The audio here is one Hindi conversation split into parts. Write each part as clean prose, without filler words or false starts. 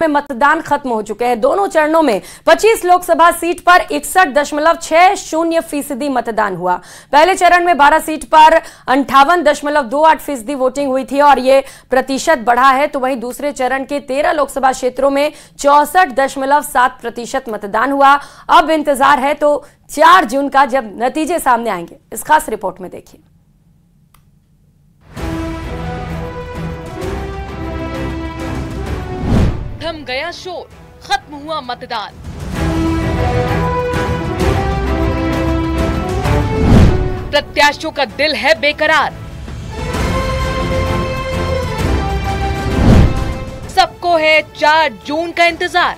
में मतदान खत्म हो चुके हैं। दोनों चरणों में 25 लोकसभा सीट पर 61.60% मतदान हुआ। पहले चरण में 12 सीट पर 58.28% वोटिंग हुई थी और ये प्रतिशत बढ़ा है, तो वहीं दूसरे चरण के 13 लोकसभा क्षेत्रों में 64.7% मतदान हुआ। अब इंतजार है तो 4 जून का जब नतीजे सामने आएंगे। इस खास रिपोर्ट में देखिए। थम गया शोर, खत्म हुआ मतदान। प्रत्याशियों का दिल है बेकरार। सबको है 4 जून का इंतजार।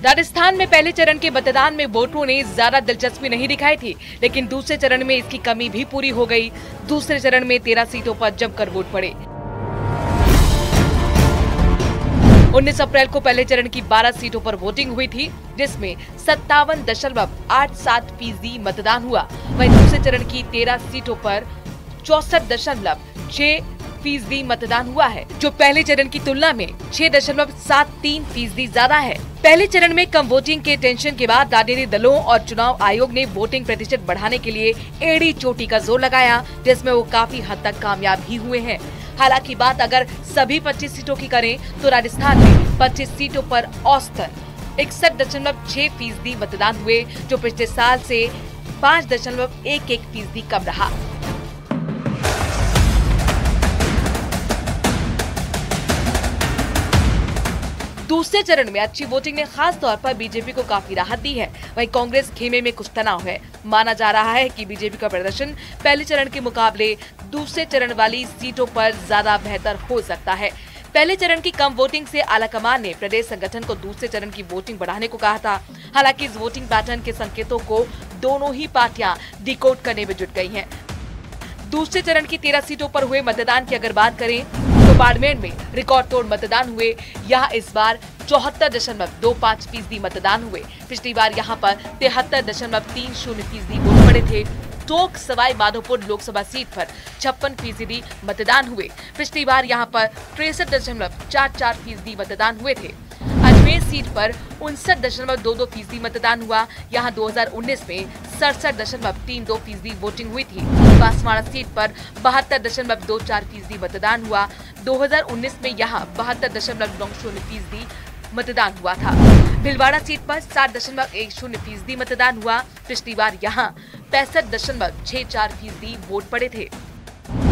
राजस्थान में पहले चरण के मतदान में वोटरों ने ज्यादा दिलचस्पी नहीं दिखाई थी, लेकिन दूसरे चरण में इसकी कमी भी पूरी हो गई। दूसरे चरण में 13 सीटों पर जमकर वोट पड़े। 19 अप्रैल को पहले चरण की 12 सीटों पर वोटिंग हुई थी, जिसमें 57.87% मतदान हुआ। वहीं दूसरे चरण की 13 सीटों पर 64.6% मतदान हुआ है, जो पहले चरण की तुलना में 6.73% ज्यादा है। पहले चरण में कम वोटिंग के टेंशन के बाद राजनीतिक दलों और चुनाव आयोग ने वोटिंग प्रतिशत बढ़ाने के लिए एड़ी चोटी का जोर लगाया, जिसमें वो काफी हद तक कामयाब भी हुए हैं। हालांकि बात अगर सभी 25 सीटों की करें तो राजस्थान में 25 सीटों पर औसतन 61.6% मतदान हुए, जो पिछले साल से 5.11% कम रहा। दूसरे चरण में अच्छी वोटिंग ने खास तौर पर बीजेपी को काफी राहत दी है। वहीं कांग्रेस खेमे में कुछ तनाव है। माना जा रहा है कि बीजेपी का प्रदर्शन पहले चरण के मुकाबले दूसरे चरण वाली सीटों पर ज्यादा बेहतर हो सकता है। पहले चरण की कम वोटिंग से आलाकमान ने प्रदेश संगठन को दूसरे चरण की वोटिंग बढ़ाने को कहा था। हालांकि इस वोटिंग पैटर्न के संकेतों को दोनों ही पार्टियां डिकोड करने में जुट गई हैं। दूसरे चरण की 13 सीटों पर हुए मतदान की अगर बात करें तो बाड़मेर में रिकॉर्ड तोड़ मतदान हुए। यहाँ इस बार 74.25% मतदान हुए। पिछली बार यहाँ पर 73.30% वोट पड़े थे। टोंक सवाई माधोपुर लोकसभा सीट पर 56% मतदान हुए। पिछली बार यहाँ पर 63.44% मतदान हुए थे। अजमेर सीट पर 59.22% मतदान हुआ। यहाँ 2019 में 67.32% वोटिंग हुई थी। बांसवाड़ा सीट पर 72.24% मतदान हुआ। 2019 में यहाँ 72.90% मतदान हुआ था। भीलवाड़ा सीट पर 60.10% मतदान हुआ। पिछली बार यहाँ 65.64% वोट पड़े थे।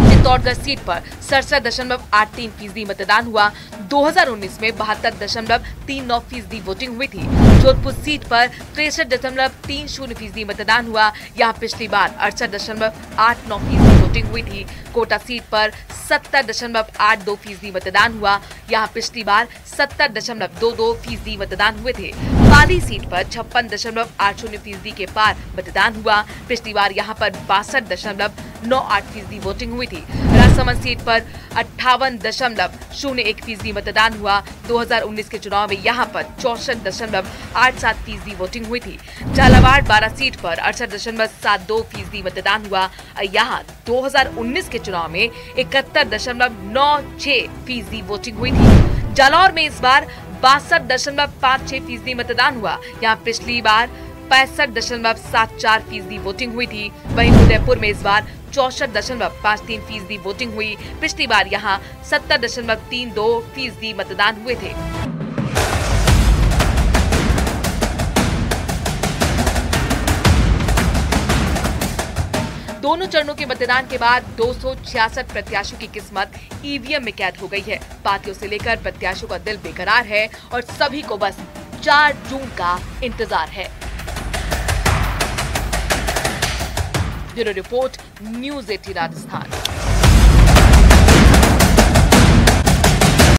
चित्तौड़गढ़ सीट पर 67.83% मतदान हुआ। 2019 में 72.39% वोटिंग हुई थी। जोधपुर सीट पर 63.30% मतदान हुआ। यहाँ पिछली बार 68.89% वोटिंग हुई थी। कोटा सीट पर 70.82% मतदान हुआ। यहाँ पिछली बार 70.22% मतदान हुए थे। पाली सीट पर 56.80% के पार मतदान हुआ। पिछली बार यहाँ पर 62.98% वोटिंग हुई थी। राजसमंद सीट पर 58.01% मतदान हुआ। 2019 के चुनाव में यहाँ पर 64.87% वोटिंग हुई थी। झालावाड़ 12 सीट पर 68.72% मतदान हुआ। यहाँ 2019 के चुनाव में 71.96% वोटिंग हुई थी। जालौर में इस बार 62.56% मतदान हुआ। यहाँ पिछली बार 65.74% वोटिंग हुई थी। वहीं उदयपुर में इस बार 64.53% वोटिंग हुई। पिछली बार यहाँ 70.32% मतदान हुए थे। दोनों चरणों के मतदान के बाद 266 प्रत्याशियों की किस्मत ईवीएम में कैद हो गई है। पार्टियों से लेकर प्रत्याशियों का दिल बेकरार है और सभी को बस 4 जून का इंतजार है। Bureau report, news 18 Rajasthan.